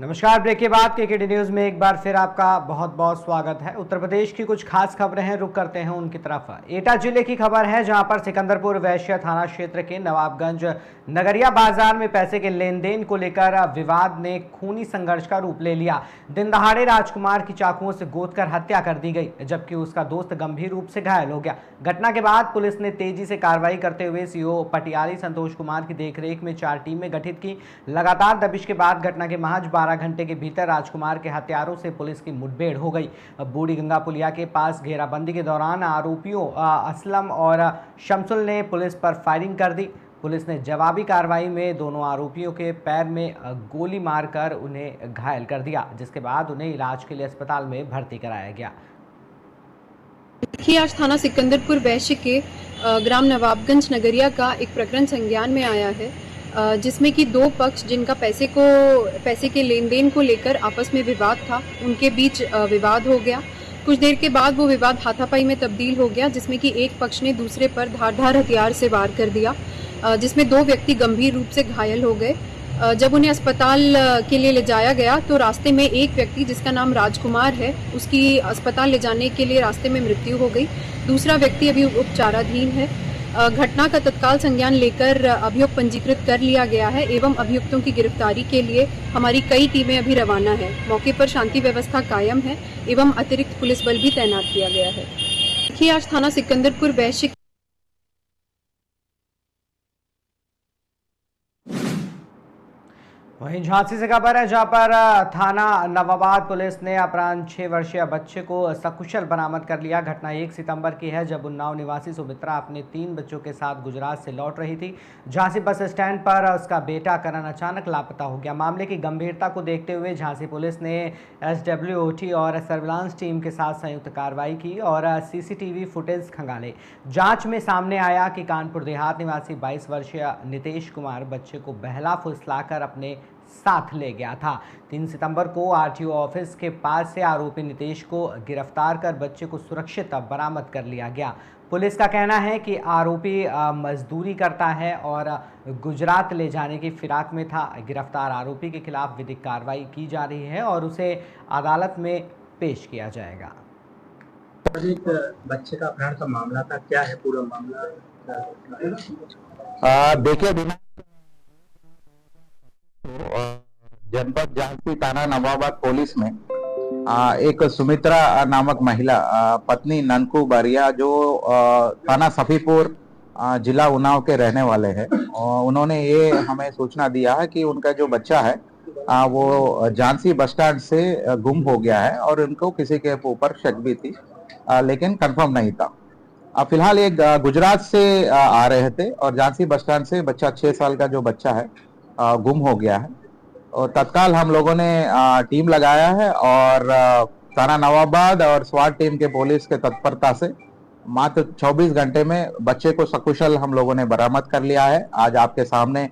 नमस्कार। ब्रेक के बाद केकेडी न्यूज में एक बार फिर आपका बहुत बहुत स्वागत है। उत्तर प्रदेश की कुछ खास खबरें हैं, रुक करते हैं उनकी तरफ। एटा जिले की खबर है, जहां पर सिकंदरपुर वैश्य थाना क्षेत्र के नवाबगंज नगरिया बाजार में पैसे के लेन देन को लेकर विवाद ने खूनी संघर्ष का रूप ले लिया। दिन दहाड़े राजकुमार की चाकुओं से गोदकर हत्या कर दी गई, जबकि उसका दोस्त गंभीर रूप से घायल हो गया। घटना के बाद पुलिस ने तेजी से कार्रवाई करते हुए सीओ पटियाली संतोष कुमार की देखरेख में 4 टीमें गठित की। लगातार दबिश के बाद घटना के महज 12 घंटे के भीतर राजकुमार के हत्यारों से पुलिस की मुठभेड़ हो गई। बूढ़ी गंगा पुलिया के पास घेराबंदी के दौरान आरोपियों असलम और शमसुल ने पुलिस पर फायरिंग कर दी। पुलिस ने जवाबी कार्रवाई में दोनों आरोपियों के पैर में गोली मारकर उन्हें घायल कर दिया, जिसके बाद उन्हें इलाज के लिए अस्पताल में भर्ती कराया गया। देखिए, आज थाना सिकंदरपुर वैश्य के ग्राम नवाबगंज नगरिया का एक प्रकरण संज्ञान में आया है, जिसमें कि दो पक्ष जिनका पैसे के लेन देन को लेकर आपस में विवाद था, उनके बीच विवाद हो गया। कुछ देर के बाद वो विवाद हाथापाई में तब्दील हो गया, जिसमें कि एक पक्ष ने दूसरे पर धारदार हथियार से वार कर दिया, जिसमें 2 व्यक्ति गंभीर रूप से घायल हो गए। जब उन्हें अस्पताल के लिए ले जाया गया तो रास्ते में एक व्यक्ति जिसका नाम राजकुमार है, उसकी अस्पताल ले जाने के लिए रास्ते में मृत्यु हो गई। दूसरा व्यक्ति अभी उपचाराधीन है। घटना का तत्काल संज्ञान लेकर अभियोग पंजीकृत कर लिया गया है एवं अभियुक्तों की गिरफ्तारी के लिए हमारी कई टीमें अभी रवाना है। मौके पर शांति व्यवस्था कायम है एवं अतिरिक्त पुलिस बल भी तैनात किया गया है। देखिए, आज थाना सिकंदरपुर वैश्य वहीं झांसी से खबर है, जहां पर थाना नवाबाद पुलिस ने अपराध 6 वर्षीय बच्चे को सकुशल बरामद कर लिया। घटना 1 सितंबर की है, जब उन्नाव निवासी सुमित्रा अपने 3 बच्चों के साथ गुजरात से लौट रही थी। झांसी बस स्टैंड पर उसका बेटा करण अचानक लापता हो गया। मामले की गंभीरता को देखते हुए झांसी पुलिस ने SWOT और सर्विलांस टीम के साथ संयुक्त कार्रवाई की और CCTV फुटेज खंगाले। जांच में सामने आया कि कानपुर देहात निवासी 22 वर्षीय नितेश कुमार बच्चे को बहला फुसलाकर अपने साथ ले गया था। 3 सितंबर को RTO ऑफिस के पास से आरोपी नितेश को गिरफ्तार कर बच्चे को सुरक्षित बरामद कर लिया गया। पुलिस का कहना है कि आरोपी मजदूरी करता है और गुजरात ले जाने की फिराक में था। गिरफ्तार आरोपी के खिलाफ विधिक कार्रवाई की जा रही है और उसे अदालत में पेश किया जाएगा। एक बच्चे का अपहरण का मामला था, क्या है पूरा मामला? देखिए, जनपद झांसी थाना नवाबाद पुलिस में एक सुमित्रा नामक महिला पत्नी ननकू बारिया, जो थाना सफीपुर जिला उन्नाव के रहने वाले हैं, उन्होंने ये हमें सूचना दिया है कि उनका जो बच्चा है वो झांसी बस स्टैंड से गुम हो गया है और उनको किसी के ऊपर शक भी थी, लेकिन कंफर्म नहीं था। फिलहाल ये गुजरात से आ रहे थे और झांसी बस स्टैंड से बच्चा 6 साल का जो बच्चा है गुम हो गया है। और तत्काल हम लोगों ने टीम लगाया है और थाना नवाबाद और स्वाट टीम के पुलिस के तत्परता से मात्र 24 घंटे में बच्चे को सकुशल हम लोगों ने बरामद कर लिया है। आज आपके सामने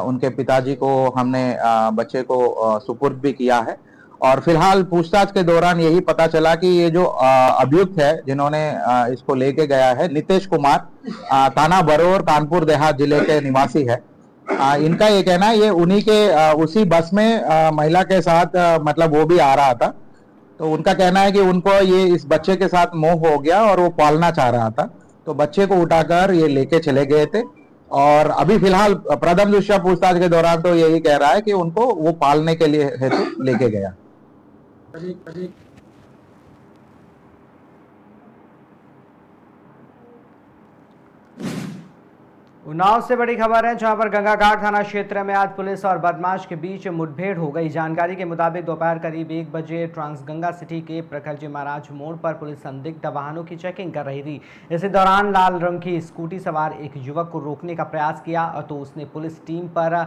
उनके पिताजी को हमने बच्चे को सुपुर्द भी किया है और फिलहाल पूछताछ के दौरान यही पता चला कि ये जो अभियुक्त है जिन्होंने इसको लेके गया है, नितेश कुमार, थाना बरौर कानपुर देहात जिले के निवासी है। इनका ये कहना है ये उन्हीं के उसी बस में महिला के साथ मतलब वो भी आ रहा था, तो उनका कहना है कि उनको ये इस बच्चे के साथ मोह हो गया और वो पालना चाह रहा था, तो बच्चे को उठाकर ये लेके चले गए थे। और अभी फिलहाल प्रथम दृष्टया पूछताछ के दौरान तो यही कह रहा है कि उनको वो पालने के लिए हेतु लेके गया। उन्नाव से बड़ी खबर है, जहां पर गंगा घाट थाना क्षेत्र में आज पुलिस और बदमाश के बीच मुठभेड़ हो गई। जानकारी के मुताबिक दोपहर करीब 1 बजे ट्रांसगंगा सिटी के प्रखरजी महाराज मोड़ पर पुलिस संदिग्ध वाहनों की चेकिंग कर रही थी। इसी दौरान लाल रंग की स्कूटी सवार एक युवक को रोकने का प्रयास किया तो उसने पुलिस टीम पर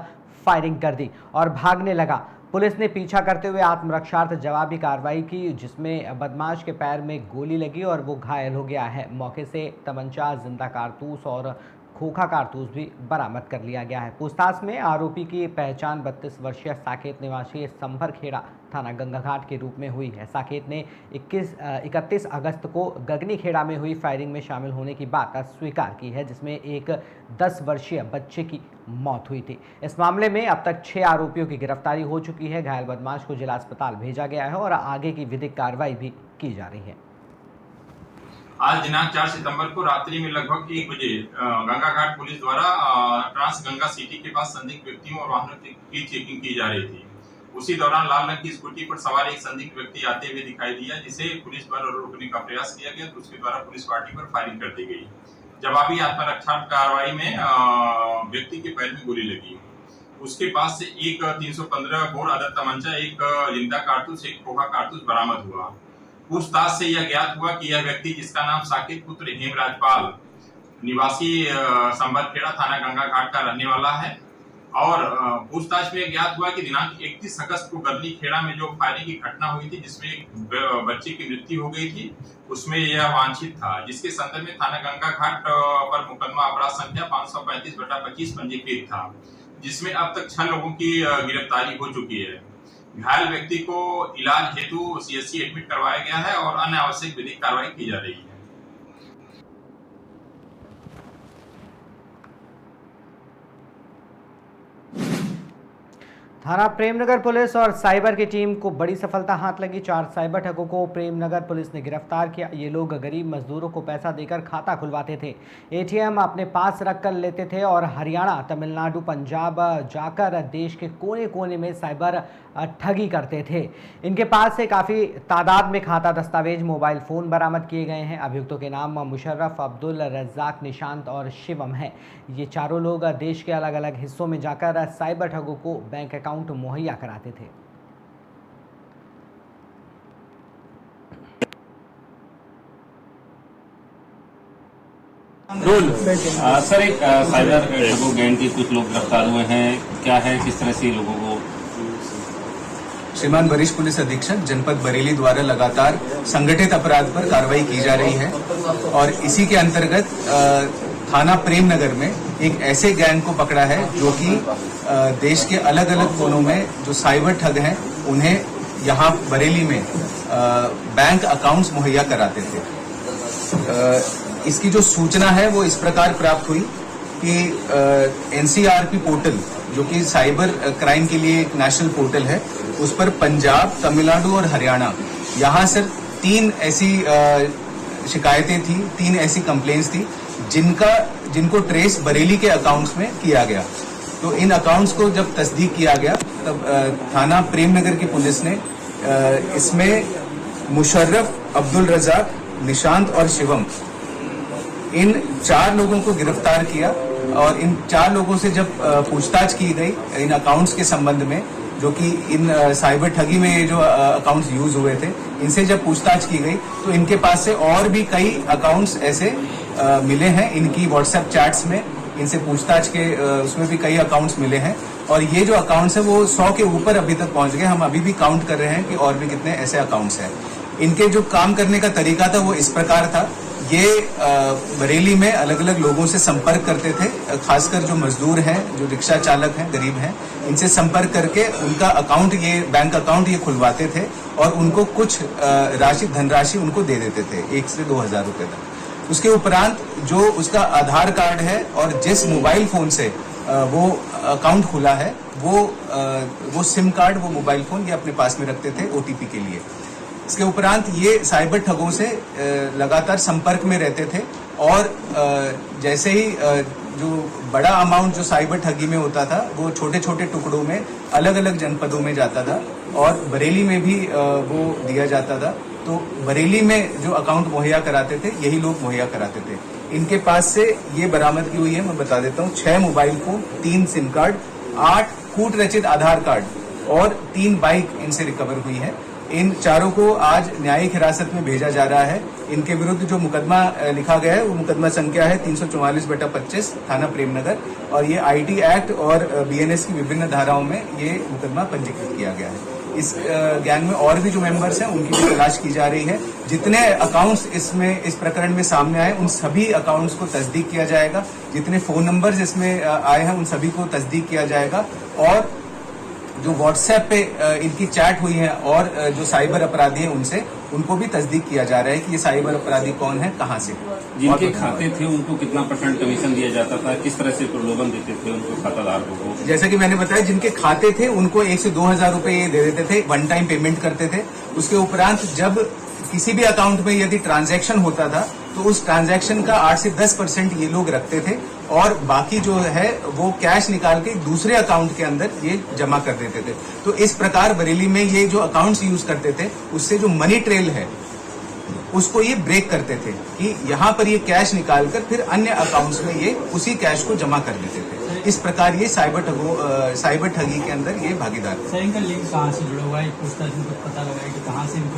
फायरिंग कर दी और भागने लगा। पुलिस ने पीछा करते हुए आत्मरक्षार्थ जवाबी कार्रवाई की, जिसमें बदमाश के पैर में गोली लगी और वो घायल हो गया है। मौके से तमंचा, जिंदा कारतूस और खोखा कारतूस भी बरामद कर लिया गया है। पूछताछ में आरोपी की पहचान 32 वर्षीय साकेत निवासी संभरखेड़ा थाना गंगाघाट के रूप में हुई है। साकेत ने 31 अगस्त को गगनीखेड़ा में हुई फायरिंग में शामिल होने की बात स्वीकार की है, जिसमें एक 10 वर्षीय बच्चे की मौत हुई थी। इस मामले में अब तक 6 आरोपियों की गिरफ्तारी हो चुकी है। घायल बदमाश को जिला अस्पताल भेजा गया है और आगे की विधिक कार्रवाई भी की जा रही है। आज दिनांक 4 सितंबर को रात्रि में लगभग 1 बजे गंगाघाट पुलिस द्वारा ट्रांस गंगा सिटी के पास संदिग्ध व्यक्तियों और वाहनों की चेकिंग की जा रही थी। उसी दौरान लाल रंग की स्कूटी पर सवार एक संदिग्ध व्यक्ति आते हुए दिखाई दिया, जिसे पुलिस द्वारा रोकने का प्रयास किया गया तो उसके द्वारा पुलिस पार्टी पर फायरिंग कर दी गई। जवाबी आत्मरक्षा कार्रवाई में व्यक्ति के पैर में गोली लगी। उसके पास से एक 315 बोर आदत तमंचा, एक जिंदा कारतूस, एक खोखा कारतूस बरामद हुआ। पूछताछ से यह ज्ञात हुआ कि यह व्यक्ति, जिसका नाम साकेत पुत्र हेमराजपाल निवासी संभरखेड़ा थाना गंगाघाट का रहने वाला है, और पूछताछ में ज्ञात हुआ कि दिनांक 31 अगस्त को गगनीखेड़ा में जो फायरिंग की घटना हुई थी, जिसमें एक बच्चे की मृत्यु हो गई थी, उसमें यह वांछित था, जिसके संदर्भ में थाना गंगाघाट पर मुकदमा अपराध संख्या 535/25 पंजीकृत था, जिसमें अब तक 6 लोगों की गिरफ्तारी हो चुकी है। घायल व्यक्ति को इलाज हेतु सीएचसी एडमिट करवाया गया है और अन्य आवश्यक विधिक कार्रवाई की जा रही है। थाना प्रेमनगर पुलिस और साइबर की टीम को बड़ी सफलता हाथ लगी। 4 साइबर ठगों को प्रेमनगर पुलिस ने गिरफ्तार किया। ये लोग गरीब मजदूरों को पैसा देकर खाता खुलवाते थे, एटीएम अपने पास रख कर लेते थे और हरियाणा, तमिलनाडु, पंजाब जाकर देश के कोने कोने में साइबर ठगी करते थे। इनके पास से काफ़ी तादाद में खाता दस्तावेज, मोबाइल फ़ोन बरामद किए गए हैं। अभियुक्तों के नाम मुशर्रफ, अब्दुल रज़ाक, निशांत और शिवम हैं। ये चारों लोग देश के अलग अलग हिस्सों में जाकर साइबर ठगों को बैंक अकाउंट मुहैया कराते थे। सर, एक साइबर ठगों गैंग के कुछ लोग गिरफ्तार हुए हैं, क्या है, किस तरह से लोगों को? श्रीमान वरिष्ठ पुलिस अधीक्षक जनपद बरेली द्वारा लगातार संगठित अपराध पर कार्रवाई की जा रही है और इसी के अंतर्गत थाना प्रेमनगर में एक ऐसे गैंग को पकड़ा है जो कि देश के अलग अलग कोनों में जो साइबर ठग हैं उन्हें यहाँ बरेली में बैंक अकाउंट्स मुहैया कराते थे। इसकी जो सूचना है वो इस प्रकार प्राप्त हुई कि एनसीआरपी पोर्टल, जो कि साइबर क्राइम के लिए एक नेशनल पोर्टल है, उस पर पंजाब, तमिलनाडु और हरियाणा, यहाँ से 3 ऐसी शिकायतें थी, 3 ऐसी कंप्लेंट्स थी जिनको ट्रेस बरेली के अकाउंट्स में किया गया। तो इन अकाउंट्स को जब तस्दीक किया गया तब थाना प्रेमनगर की पुलिस ने इसमें मुशर्रफ, अब्दुल रज़ाक, निशांत और शिवम, इन 4 लोगों को गिरफ्तार किया और इन 4 लोगों से जब पूछताछ की गई इन अकाउंट्स के संबंध में, जो कि इन साइबर ठगी में जो अकाउंट्स यूज हुए थे, इनसे जब पूछताछ की गई तो इनके पास से और भी कई अकाउंट्स ऐसे मिले हैं। इनकी व्हाट्सएप चैट्स में इनसे पूछताछ के उसमें भी कई अकाउंट्स मिले हैं और ये जो अकाउंट्स हैं वो 100 के ऊपर अभी तक पहुंच गए। हम अभी भी काउंट कर रहे हैं कि और भी कितने ऐसे अकाउंट्स हैं। इनके जो काम करने का तरीका था वो इस प्रकार था, ये बरेली में अलग अलग लोगों से संपर्क करते थे, खासकर जो मजदूर हैं, जो रिक्शा चालक हैं, गरीब हैं, इनसे संपर्क करके उनका अकाउंट, ये बैंक अकाउंट ये खुलवाते थे और उनको कुछ धनराशि उनको दे देते थे, 1 से 2 हजार रुपए तक। उसके उपरांत जो उसका आधार कार्ड है और जिस मोबाइल फोन से वो अकाउंट खुला है वो सिम कार्ड, वो मोबाइल फोन ये अपने पास में रखते थे ओटीपी के लिए। इसके उपरांत ये साइबर ठगों से लगातार संपर्क में रहते थे और जैसे ही जो बड़ा अमाउंट जो साइबर ठगी में होता था वो छोटे छोटे टुकड़ों में अलग अलग जनपदों में जाता था और बरेली में भी वो दिया जाता था। तो बरेली में जो अकाउंट मुहैया कराते थे यही लोग मुहैया कराते थे। इनके पास से ये बरामदगी हुई है, मैं बता देता हूँ, 6 मोबाइल फोन, 3 सिम कार्ड, 8 कूट रचित आधार कार्ड और 3 बाइक इनसे रिकवर हुई है। इन चारों को आज न्यायिक हिरासत में भेजा जा रहा है। इनके विरुद्ध जो मुकदमा लिखा गया है वो मुकदमा संख्या है 344/25 थाना प्रेमनगर और ये आईटी एक्ट और बीएनएस की विभिन्न धाराओं में ये मुकदमा पंजीकृत किया गया है। इस गैंग में और भी जो मेंबर्स हैं उनकी भी तलाश की जा रही है। जितने अकाउंट्स इसमें इस प्रकरण में सामने आए उन सभी अकाउंट्स को तस्दीक किया जाएगा। जितने फोन नंबर्स इसमें आए हैं उन सभी को तस्दीक किया जाएगा और जो व्हाट्सएप पे इनकी चैट हुई है और जो साइबर अपराधी हैं उनको भी तस्दीक किया जा रहा है कि ये साइबर अपराधी कौन है, कहां से। जिनके खाते थे उनको कितना % कमीशन दिया जाता था, किस तरह से प्रलोभन देते थे उनको खाताधारकों को? जैसा कि मैंने बताया, जिनके खाते थे उनको 1 से 2,000 रुपए ये दे देते थे, वन टाइम पेमेंट करते थे। उसके उपरांत जब किसी भी अकाउंट में यदि ट्रांजैक्शन होता था तो उस ट्रांजैक्शन का 8 से 10% ये लोग रखते थे और बाकी जो है वो कैश निकाल के दूसरे अकाउंट के अंदर ये जमा कर देते थे। तो इस प्रकार बरेली में ये जो अकाउंट्स यूज करते थे उससे जो मनी ट्रेल है उसको ये ब्रेक करते थे कि यहाँ पर ये कैश निकालकर फिर अन्य अकाउंट्स में ये उसी कैश को जमा कर देते थे। इस प्रकार ये साइबर ठगी के अंदर ये भागीदार है। सर, इनका लिंक कहाँ से जुड़ा हुआ है? पूछताछ में कुछ पता लगा है कि कहाँ से इनको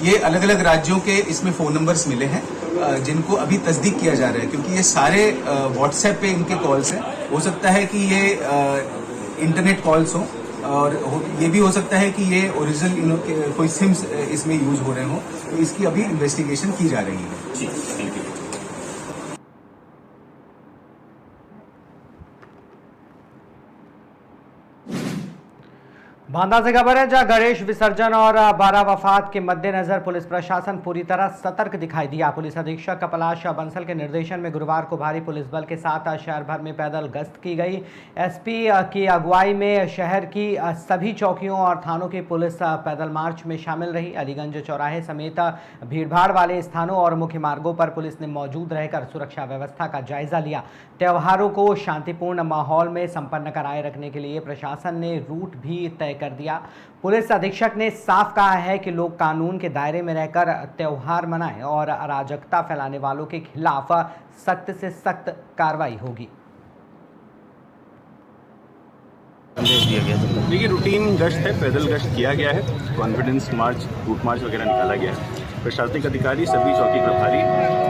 ये अलग अलग राज्यों के इसमें फोन नंबर्स मिले हैं जिनको अभी तस्दीक किया जा रहा है, क्योंकि ये सारे व्हाट्सएप पे इनके कॉल्स हैं। हो सकता है कि ये इंटरनेट कॉल्स हों और ये भी हो सकता है कि ये ओरिजिनल कोई सिम्स इसमें यूज हो रहे हों। तो इसकी अभी इन्वेस्टिगेशन की जा रही है। जी, थैंक यू। बांदा से खबर है, जहां गणेश विसर्जन और बारा वफात के मद्देनजर पुलिस प्रशासन पूरी तरह सतर्क दिखाई दिया। पुलिस अधीक्षक कपलाश बंसल के निर्देशन में गुरुवार को भारी पुलिस बल के साथ शहर भर में पैदल गश्त की गई। एसपी की अगुवाई में शहर की सभी चौकियों और थानों की पुलिस पैदल मार्च में शामिल रही। अलीगंज चौराहे समेत भीड़भाड़ वाले स्थानों और मुख्य मार्गों पर पुलिस ने मौजूद रहकर सुरक्षा व्यवस्था का जायजा लिया। त्योहारों को शांतिपूर्ण माहौल में संपन्न कराए रखने के लिए प्रशासन ने रूट भी तय कर दिया। पुलिस अधीक्षक ने साफ कहा है कि लोग कानून के दायरे में रहकर त्योहार मनाएं और अराजकता फैलाने वालों के खिलाफ सख्त से सख्त कार्रवाई होगी। देखिए, रूटीन गश्त है, पैदल गश्त किया गया है, कॉन्फिडेंस मार्च, रूट मार्च वगैरह निकाला गया है। प्रशासनिक अधिकारी, सभी चौकी प्रभारी,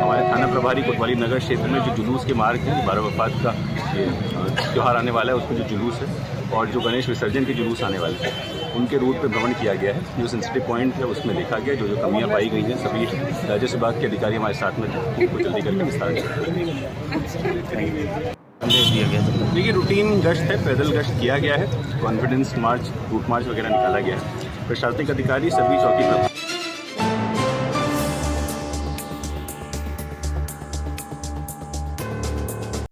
हमारे थाना प्रभारी कोतवाली नगर क्षेत्र में जो जुलूस के मार्ग हैं, बारा वफात का ये त्यौहार आने वाला है उसमें जो जुलूस है और जो गणेश विसर्जन के जुलूस आने वाले हैं उनके रूट पर भ्रमण किया गया है। जो सेंसिटिव पॉइंट है उसमें देखा गया, जो कमियां पाई गई हैं सभी राजस्व विभाग के अधिकारी हमारे साथ में थे, उनको जल्दी करके विस्तार देखिए, रूटीन गश्त है, पैदल गश्त किया गया है, कॉन्फिडेंस मार्च, रूट मार्च वगैरह निकाला गया है। प्रशासनिक अधिकारी, सभी चौकी